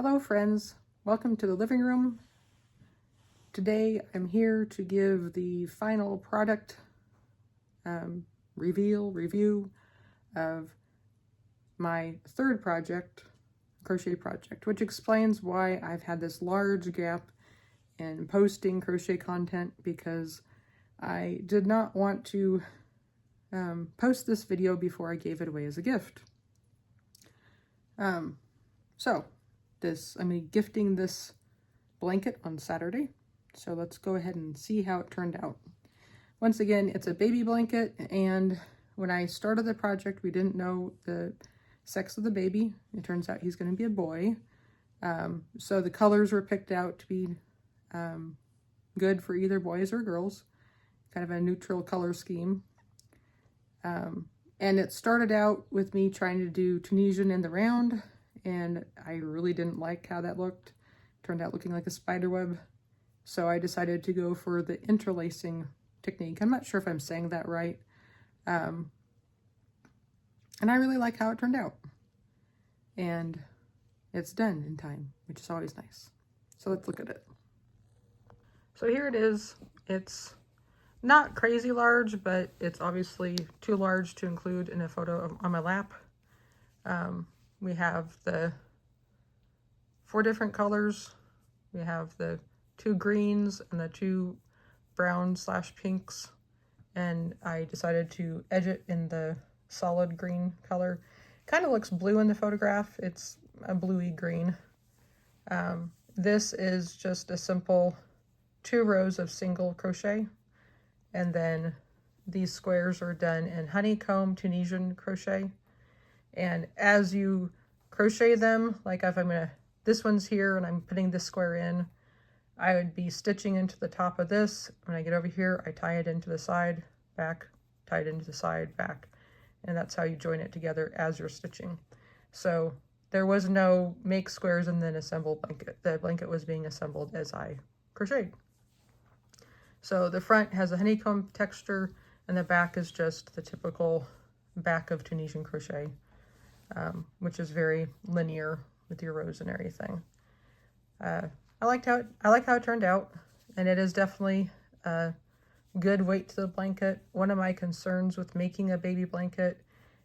Hello friends, welcome to the living room. Today I'm here to give the final product review of my third project, crochet project, which explains why I've had this large gap in posting crochet content, because I did not want to post this video before I gave it away as a gift. I'm gifting this blanket on Saturday, so let's go ahead and see how it turned out. Once again, it's a baby blanket, and when I started the project, we didn't know the sex of the baby. It turns out he's going to be a boy. So the colors were picked out to be good for either boys or girls, kind of a neutral color scheme. And it started out with me trying to do Tunisian in the round, and I really didn't like how that looked. It turned out looking like a spider web. So I decided to go for the interlacing technique. I'm not sure if I'm saying that right. And I really like how it turned out. And it's done in time, which is always nice. So let's look at it. So here it is. It's not crazy large, but it's obviously too large to include in a photo on my lap. We have the 4 different colors. We have the 2 greens and the 2 brown/pinks. And I decided to edge it in the solid green color. Kind of looks blue in the photograph. It's a bluey green. This is just a simple 2 rows of single crochet. And then these squares are done in honeycomb Tunisian crochet. And as you crochet them, like if this one's here and I'm putting this square in, I would be stitching into the top of this. When I get over here, I tie it into the side, back, tie it into the side, back. And that's how you join it together as you're stitching. So there was no make squares and then assemble blanket. The blanket was being assembled as I crocheted. So the front has a honeycomb texture, and the back is just the typical back of Tunisian crochet, which is very linear with your rows and everything. I like how it turned out, and it is definitely a good weight to the blanket. One of my concerns with making a baby blanket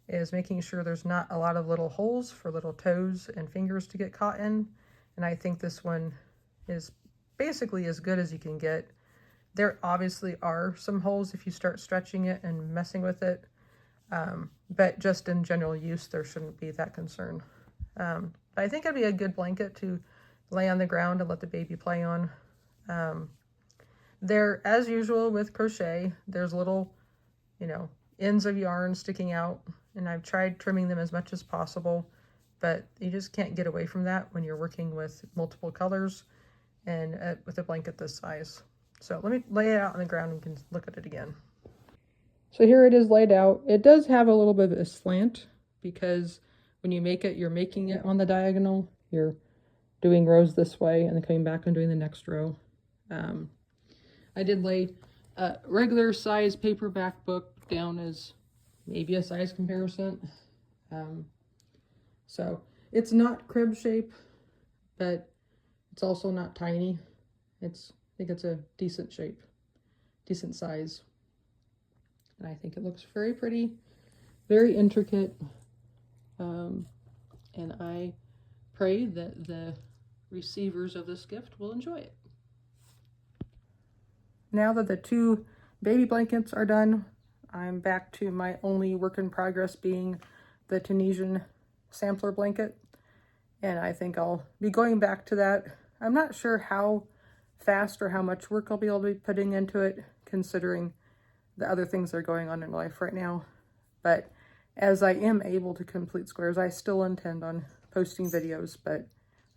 is making sure there's not a lot of little holes for little toes and fingers to get caught in, and I think this one is basically as good as you can get. There obviously are some holes if you start stretching it and messing with it, but just in general use, there shouldn't be that concern. I think it'd be a good blanket to lay on the ground and let the baby play on. There, as usual with crochet, there's little, ends of yarn sticking out, and I've tried trimming them as much as possible, but you just can't get away from that when you're working with multiple colors and with a blanket this size. So let me lay it out on the ground and we can look at it again. So here it is laid out. It does have a little bit of a slant because when you make it, you're making it on the diagonal. You're doing rows this way and then coming back and doing the next row. I did lay a regular size paperback book down as maybe a size comparison. So it's not crib shape, but it's also not tiny. I think it's a decent shape, decent size. And I think it looks very pretty, very intricate. And I pray that the receivers of this gift will enjoy it. Now that the 2 baby blankets are done, I'm back to my only work in progress being the Tunisian sampler blanket. And I think I'll be going back to that. I'm not sure how fast or how much work I'll be able to be putting into it, considering the other things that are going on in life right now. But as I am able to complete squares, I still intend on posting videos. But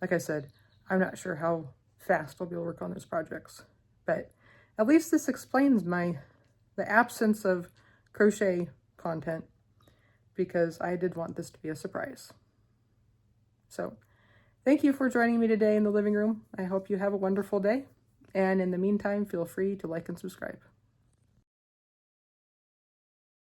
like I said, I'm not sure how fast I'll be able to work on those projects. But at least this explains the absence of crochet content, because I did want this to be a surprise. So thank you for joining me today in the living room. I hope you have a wonderful day. And in the meantime, feel free to like and subscribe.